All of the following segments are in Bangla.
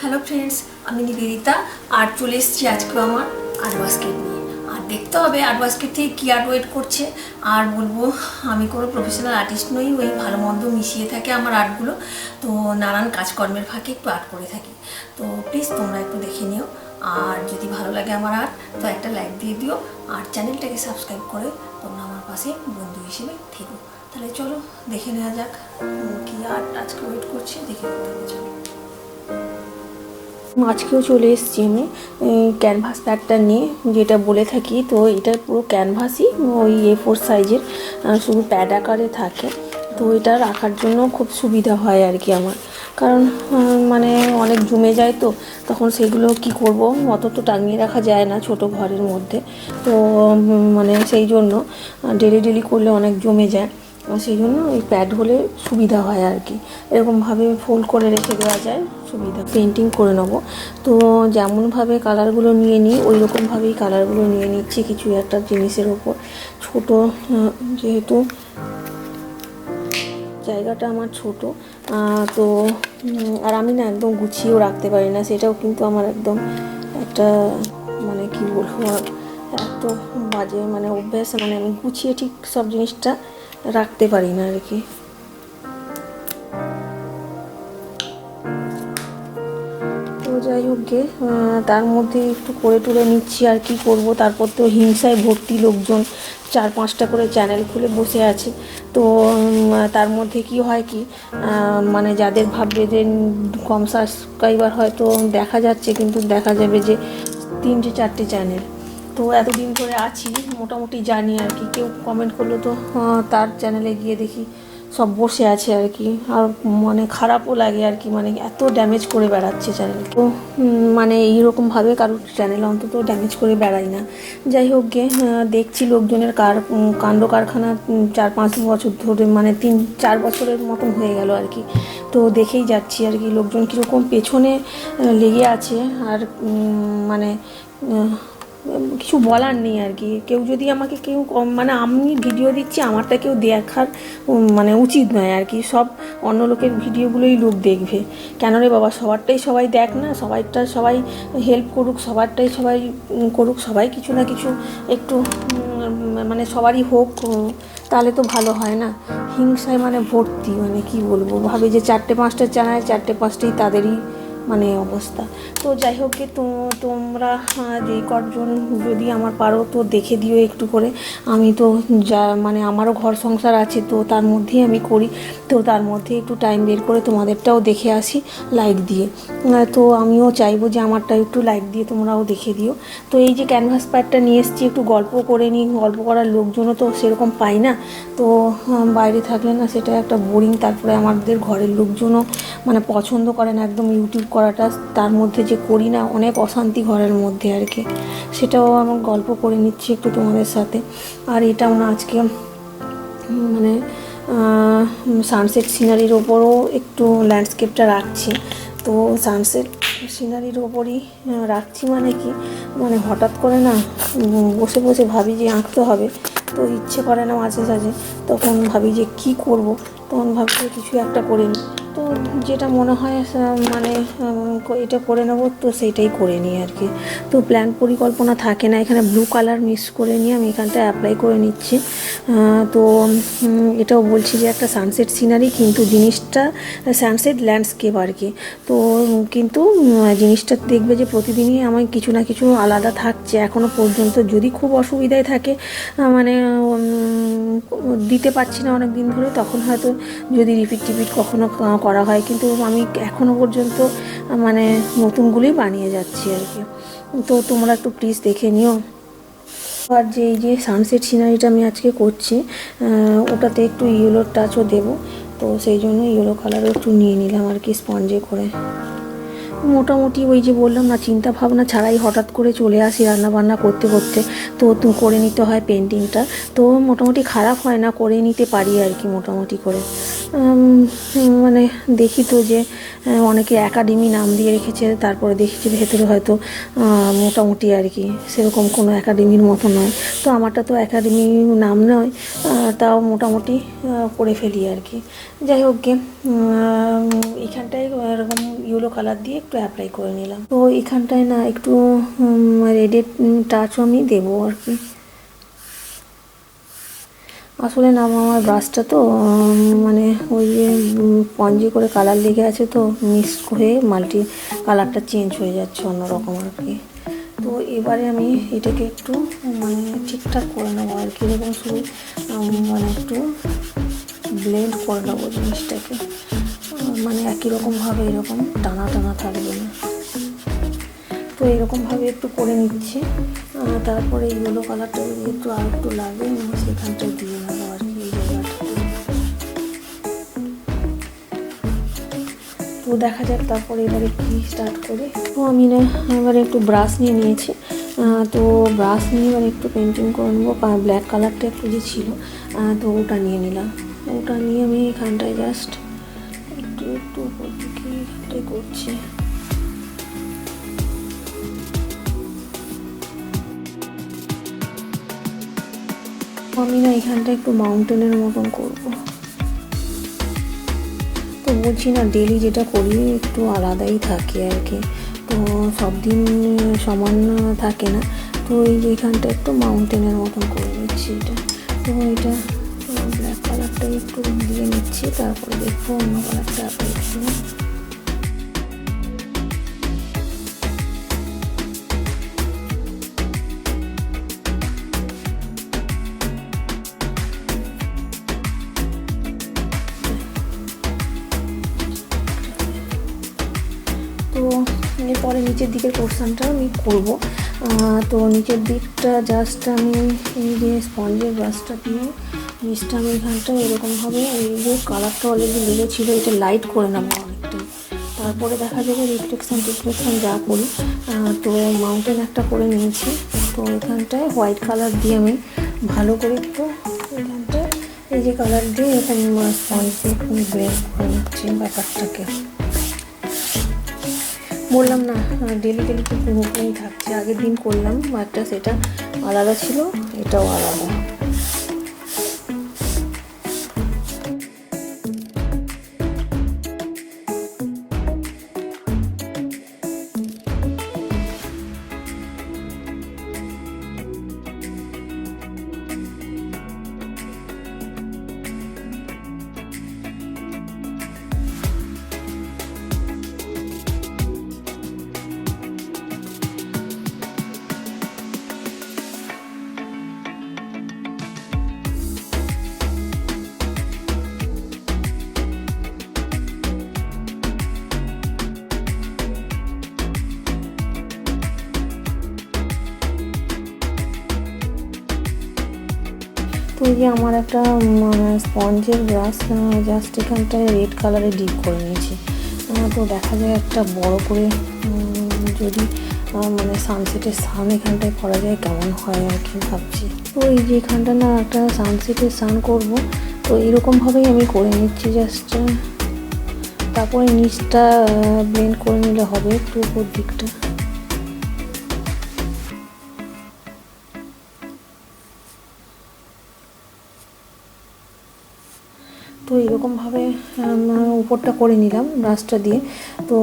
হ্যালো ফ্রেন্ডস, আমি নিবেদিতা। আর্ট চলে এসেছি আজকে আমার আর্ট বাস্কেট নিয়ে। আর দেখতে হবে আর্ট বাস্কেট থেকে কী আর্ট ওয়েট করছে। আর বলবো, আমি কোনো প্রফেশনাল আর্টিস্ট নই, ওই ভালো মন্দ মিশিয়ে থাকে আমার আর্টগুলো। তো নানান কাজকর্মের ফাঁকে একটু আর্ট করে থাকি। তো প্লিজ তোমরা একটু দেখে নিও। আর যদি ভালো লাগে আমার আর্ট, তো একটা লাইক দিয়ে দিও। আর চ্যানেলটাকে সাবস্ক্রাইব করে তোমরা আমার পাশে বন্ধু হিসেবে থেকো। তাহলে চলো দেখে নেওয়া যাক কী আর্ট আজকে ওয়েট করছে, দেখে নিতে হবে। চলো, আজকেও চলে এসেছি আমি ক্যানভাস প্যাডটা নিয়ে, যেটা বলে থাকি। তো এটা পুরো ক্যানভাসই, ওই A4 সাইজের, শুধু প্যাড আকারে থাকে। তো এটা রাখার জন্য খুব সুবিধা হয় আর কি আমার, কারণ মানে অনেক জমে যায়, তো তখন সেগুলো কি করব, অত তো টাঙিয়ে রাখা যায় না ছোট ঘরের মধ্যে। তো মানে সেই জন্য ডেলি করলে অনেক জমে যায়, সেই জন্য এই প্যাড হলে সুবিধা হয় আর কি। এরকমভাবে ফোল্ড করে রেখে দেওয়া যায়, সুবিধা। পেন্টিং করে নেব, তো যেমনভাবে কালারগুলো নিয়ে নিই ওই রকমভাবেই কালারগুলো নিয়ে নিচ্ছি কিছু একটা জিনিসের ওপর। ছোট, যেহেতু জায়গাটা আমার ছোট, তো আর আমি না একদম গুছিয়েও রাখতে পারি না, সেটাও কিন্তু আমার একদম একটা মানে কি বলবো, এত বাজে মানে অভ্যাস, মানে আমি গুছিয়ে ঠিক সব জিনিসটা রাখতে পারি না আর কি। তো যাই হোক গে, তার মধ্যে একটু করে টুরে নিচ্ছি আর কি করব। তারপর তো হিংসায় ভর্তি লোকজন, 4-5টা করে চ্যানেল খুলে বসে আছে। তো তার মধ্যে কি হয় কি, মানে যাদের ভাববে যে কম সাবস্ক্রাইবার হয়তো দেখা যাচ্ছে, কিন্তু দেখা যাবে যে 3-4টে চ্যানেল। তো এতদিন ধরে আছি, মোটামুটি জানি আর কি। কেউ কমেন্ট করলো তো তার চ্যানেলে গিয়ে দেখি সব বসে আছে আর কি। আর মানে খারাপও লাগে আর কি, মানে এত ড্যামেজ করে বেড়াচ্ছে চ্যানেল। তো মানে এইরকমভাবে কারোর চ্যানেল অন্তত ড্যামেজ করে বেড়াই না। যাই হোক গে, দেখছি লোকজনের কাণ্ড কারখানা 4-5 বছর ধরে, মানে 3-4 বছরের মতন হয়ে গেল আর কি। তো দেখেই যাচ্ছি আর কি লোকজন কীরকম পেছনে লেগে আছে। আর মানে কিছু বলার নেই আর কি। কেউ যদি আমাকে মানে আমি ভিডিও দিচ্ছি, আমারটা কেউ দেখার মানে উচিত নয় আর কি। সব অন্য লোকের ভিডিওগুলোই লোক দেখবে কেন রে বাবা, সবারটাই সবাই দেখ না, সবাই হেল্প করুক, সবারটাই সবাই করুক, সবাই কিছু না কিছু একটু মানে সবারই হোক, তাহলে তো ভালো হয় না। হিংসায় মানে ভর্তি, মানে কি বলবো, ভাবে যে 4-5টা চ্যানেল, 4-5টাই তাদেরই মানে অবস্থা। তো যাই হোক, তোমরা যেই কজন যদি আমার পারো তো দেখে দিও একটু করে। আমি তো যা মানে আমারও ঘর সংসার আছে, তো তার মধ্যেই আমি করি। তো তার মধ্যে একটু টাইম বের করে তোমাদেরটাও দেখে আসি লাইক দিয়ে। তো আমিও চাইবো যে আমারটা একটু লাইক দিয়ে তোমরাও দেখে দিও। তো এই যে ক্যানভাস প্যাডটা নিয়ে এসেছি, একটু গল্প করে নিই। গল্প করার লোকজনও তো সেরকম পাই না, তো বাইরে থাকলে না সেটা একটা বোরিং। তারপরে আমাদের ঘরের লোকজনও মানে পছন্দ করে না একদম ইউটিউব করাটা, তার মধ্যে যে করি না অনেক অশান্তি ঘরের মধ্যে আর কি। সেটাও আমার গল্প করে নিচ্ছি একটু তোমাদের সাথে। আর এটাও না আজকে মানে সানসেট সিনারির ওপরও একটু ল্যান্ডস্কেপটা রাখছি। তো সানসেট সিনারির ওপরই রাখছি মানে কি, মানে হঠাৎ করে না বসে বসে ভাবি যে আঁকতে হবে, তো ইচ্ছে করে না মাঝে সাঝে। তখন ভাবি যে কি করব, তখন ভাবছি কিছু একটা করে নিই। তো যেটা মনে হয় মানে এটা করে নেব, তো সেইটাই করে নিই আর কি। তো প্ল্যান পরিকল্পনা থাকে না। এখানে ব্লু কালার মিক্স করে নিয়ে আমি এখানটা অ্যাপ্লাই করে নিচ্ছি। তো এটাও বলছি যে একটা সানসেট সিনারি, কিন্তু জিনিসটা সানসেট ল্যান্ডস্কেপ আর কি। তো কিন্তু জিনিসটা দেখবে যে প্রতিদিনই আমার কিছু না কিছু আলাদা থাকছে এখনও পর্যন্ত। যদি খুব অসুবিধায় থাকে, মানে দিতে পারছি না অনেক দিন ধরে, তখন হয়তো যদি রিপিট কখনো করা হয়, কিন্তু আমি এখনও পর্যন্ত মানে নতুনগুলোই বানিয়ে যাচ্ছি আর কি। তো তোমরা একটু প্লিজ দেখে নিও। আর যে এই যে সানসেট সিনারিটা আমি আজকে করছি, ওটাতে একটু ইয়েলো টাচও দেবো। তো সেই জন্য ইয়েলো কালারও একটু নিয়ে নিলাম আর কি স্পঞ্জে করে। মোটামুটি ওই যে বললাম না, চিন্তা ভাবনা ছাড়াই হঠাৎ করে চলে আসি রান্নাবান্না করতে করতে। তো করে নিতে হয় পেন্টিংটা। তো মোটামুটি খারাপ হয় না, করে নিতে পারি আর কি মোটামুটি করে। মানে দেখি তো যে অনেকে একাডেমি নাম দিয়ে রেখেছে, তারপরে দেখি যে ভেতরে হয়তো মোটামুটি আর কি সেরকম কোনো একাডেমির মতো নয়। তো আমারটা তো একাডেমি নাম নয়, তাও মোটামুটি করে ফেলি আর কি। যাই হোক গে, এখানটায় এরকম ইয়েলো কালার দিয়ে একটু অ্যাপ্লাই করে নিলাম। তো এখানটায় না একটু রেডের টাচও আমি দেবো আর কি। আসলে না আমার ব্রাশটা তো মানে ওই যে পঞ্জি করে কালার লেগে আছে, তো মিক্স হয়ে মাল্টি কালারটা চেঞ্জ হয়ে যাচ্ছে অন্যরকম আর কি। তো এবারে আমি এটাকে একটু মানে ঠিকঠাক করে নেবো আর কি, এরকম শুধু মানে একটু ব্লেন্ড করে নেবো জিনিসটাকে, মানে একই রকমভাবে এরকম টানা টানা থাকবে না। তো এরকমভাবে একটু করে নিচ্ছি। তারপরে ইয়েলো কালারটা যদি একটু আর একটু লাগে সেখানটায় দিয়ে নেবো আর কি, এই জায়গাটাতে। তো দেখা যাক তারপরে এবারে কি স্টার্ট করি। তো আমি না এবারে একটু ব্রাশ নিয়ে নিয়েছি। তো ব্রাশ নিয়ে এবার একটু পেন্টিং করে নেবো। ব্ল্যাক কালারটা একটু যে ছিল, তো ওটা নিয়ে নিলাম। ওটা নিয়ে আমি এখানটায় জাস্ট একটু একটু উপর দিকে এখানটায় করছি। আমি না এখানটা একটু মাউন্টেনের মতন করবো। তো বলছি না ডেলি যেটা করি একটু আলাদাই থাকে আর কি, তো সব দিন সমান থাকে না। তো এই যে এখানটা একটু মাউন্টেনের মতন করে নিচ্ছি এটা। তো এটা ব্ল্যাক কালারটা একটু দিয়ে নিচ্ছি, তারপরে দেখবো অন্য কালারটা একটু। তো এরপরে নিচের দিকের পোর্শনটা আমি করবো। তো নিচের দিকটা জাস্ট আমি এই যে স্পঞ্জের ব্রাশটা দিয়ে নিচটা আমি এখানটা এরকমভাবে এই যে কালারটা অলরেডি লেগেছিলো এটা লাইট করে নেবো অনেকটাই। তারপরে দেখা যাবে রিফ্লেকশান যা করি। তো মাউন্টেন একটা করে নিয়েছি। তো এখানটায় হোয়াইট কালার দিয়ে আমি ভালো করে একটু এখানটায় এই যে কালার দিয়ে এখানে স্পঞ্জ দিয়ে একটু ব্লেন্ড করে নিচ্ছি ব্যাপারটাকে। বললাম না ডেলি ডেলি তো পুরোপুরি থাকছে, আগের দিন করলাম একটা সেটা আলাদা ছিল, এটাও আলাদা। তো এই যে আমার একটা স্পঞ্জের ব্রাশ জাস্ট এখানটায় রেড কালারে ডিপ করে নিয়েছি। তো দেখা যায় একটা বড় করে যদি মানে সানসেটের সান এখানটায় করা যায় কেমন হয় আর কি ভাবছি। তো এই যে এখানটা না একটা সানসেটের সান করব, তো এরকমভাবেই আমি করে নিচ্ছি জাস্ট। তারপরে নিচটা ব্লেন্ড করে নিলে হবে একটু উপর দিকটা। তো এরকমভাবে উপরটা করে নিলাম ব্রাশটা দিয়ে। তো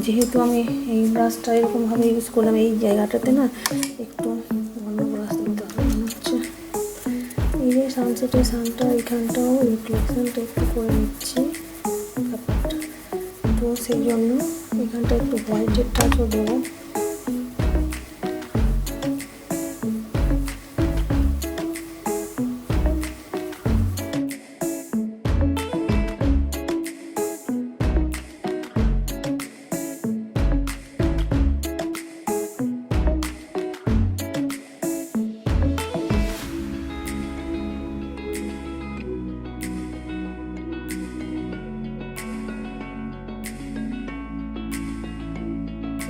যেহেতু আমি এই ব্রাশটা এরকমভাবে ইউজ করলাম এই জায়গাটাতে না একটু অন্য ব্রাশ দিতে হবে মনে হচ্ছে। এই যে সানসেটের সানটা এখানটাও রিফ্লেকশনটা একটু করে নিচ্ছি ব্যাপারটা, তো সেই জন্য এখানটা একটু হোয়াইটের টাচও দেবো।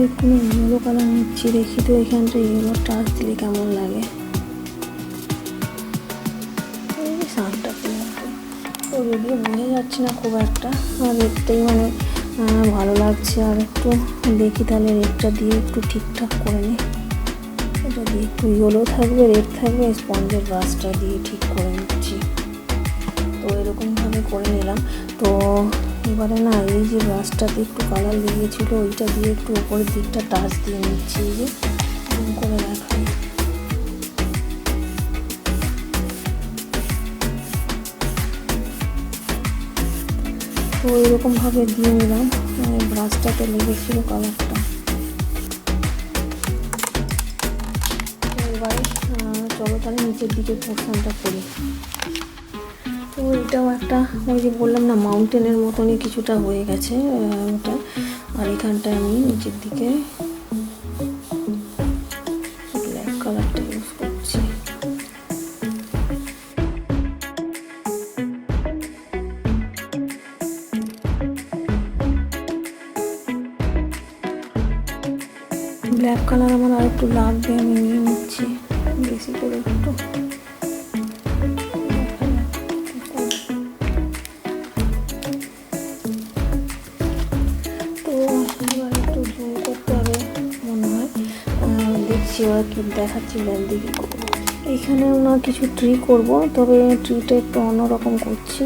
একটু ইয়েলো কালার নিচ্ছি, দেখি তো এখানটা ইয়েলো টাচ দিলে কেমন লাগে। এই সানটা তো যদিও বোঝা যাচ্ছে না খুব একটা, দেখতেই মানে ভালো লাগছে। আর একটু দেখি তাহলে রেডটা দিয়ে একটু ঠিকঠাক করে নিই। এটা দিয়ে একটু ইয়েলো থাকবে, রেড থাকবে, স্পঞ্জের ব্রাশটা দিয়ে ঠিক করে নিচ্ছি। তো এরকমভাবে করে নিলাম। তো এবারে না এই যে ব্রাশটাতে একটু কালার লেগেছিলো ওইটা দিয়ে একটু উপরের দিকটা টাচ দিয়ে নিচ্ছি, এই যে করে দেখাই। তো এরকমভাবে দিয়ে নিলাম, ব্রাশটাতে লেগেছিল কালারটা। এবারে চলো তাহলে নিচের দিকে পোর্শনটা করি। তো এটাও একটা ওই যে বললাম না মাউন্টেনের মতনই কিছুটা হয়ে গেছে ওটা। আর এখানটায় আমি নিচের দিকে ব্ল্যাক কালারটা ইউজ করছি। ব্ল্যাক কালার আমার আর একটু লাগবে, আমি নিয়ে নিচ্ছি বেশি করে একটু। তো এবার একটু জুম করতে হবে মনে হয়, দেখছি ওরা কি দেখাচ্ছি দিকে করবো। এইখানেও না কিছু ট্রি করব, তবে ট্রিটা একটু অন্যরকম করছি।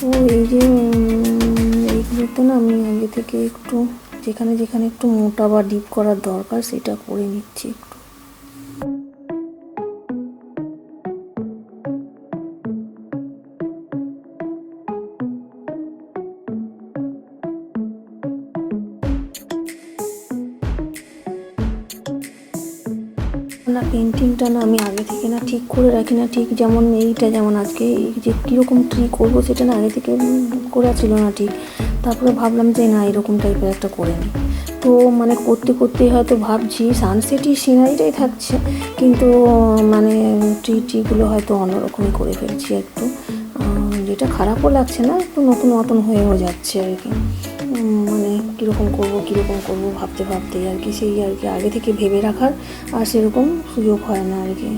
তো এই যে এইগুলোতে না আমি আগে থেকে একটু যেখানে যেখানে একটু মোটা বা ডিপ করার দরকার সেটা করে নিচ্ছি একটু। না পেন্টিংটা না আমি আগে থেকে না ঠিক করে রাখি না, ঠিক যেমন এইটা যেমন আজকে যে কীরকম ট্রি করবো সেটা না আগে থেকে করা ছিল না ঠিক। তারপরে ভাবলাম যে না এরকম টাইপের একটা করে নিই। তো মানে করতে করতে হয়তো ভাবছি সানসেটই সিনারিটাই থাকছে, কিন্তু মানে ট্রিগুলো হয়তো অন্যরকমই করে ফেলছি একটু, যেটা খারাপও লাগছে না, একটু নতুন নতুন হয়েও যাচ্ছে আর কি। মানে কীরকম করবো ভাবতে ভাবতেই আর কি, সেই আর কি আগে থেকে ভেবে রাখার আর সেরকম সুযোগ হয় না আর কি।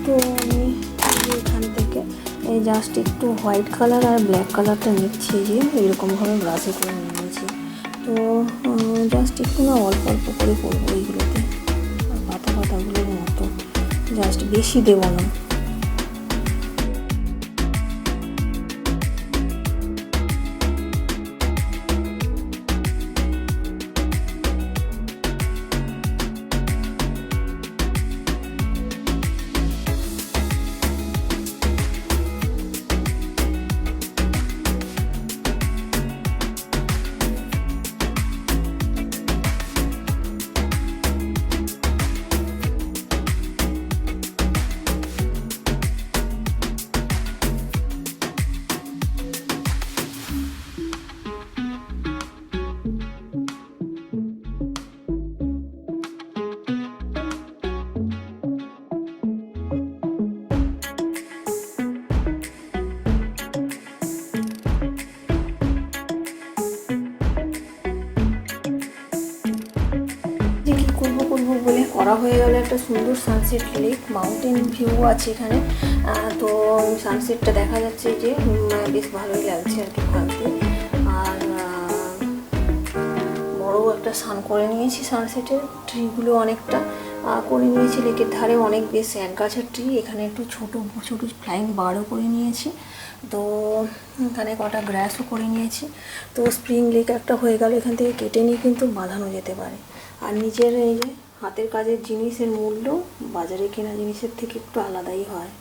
তো আমি এখান থেকে এই জাস্ট একটু হোয়াইট কালার আর ব্ল্যাক কালারটা নিচ্ছি, যে এরকমভাবে ব্রাশে করে নিয়েছি। তো জাস্ট একটু না অল্প অল্প করে করবো এইগুলোতে, পাতাগুলোর মতো, জাস্ট বেশি দেবো না। বলে করা হয়ে গেল একটা সুন্দর সানসেট লেক, মাউন্টেন ভিউ আছে এখানে। তো সানসেটটা দেখা যাচ্ছে যে বেশ ভালোই লাগছে আর কি ভাবতে। আর বড় একটা সান করে নিয়েছি সানসেটের, ট্রিগুলো অনেকটা করে নিয়েছি। লেকের ধারে অনেক বেশ শ্যাক গাছের ট্রি, এখানে একটু ছোটো ছোটো ফ্লাইং বার্ডও করে নিয়েছি। তো এখানে কটা গ্রাসও করে নিয়েছি। তো স্প্রিং লেক একটা হয়ে গেল, এখান থেকে কেটে নিয়ে কিন্তু বাঁধানো যেতে পারে। আর নিজের এই যে হাতের কাজের জিনিসের মূল্য বাজারে কেনা জিনিসের থেকে একটু আলাদাই হয়।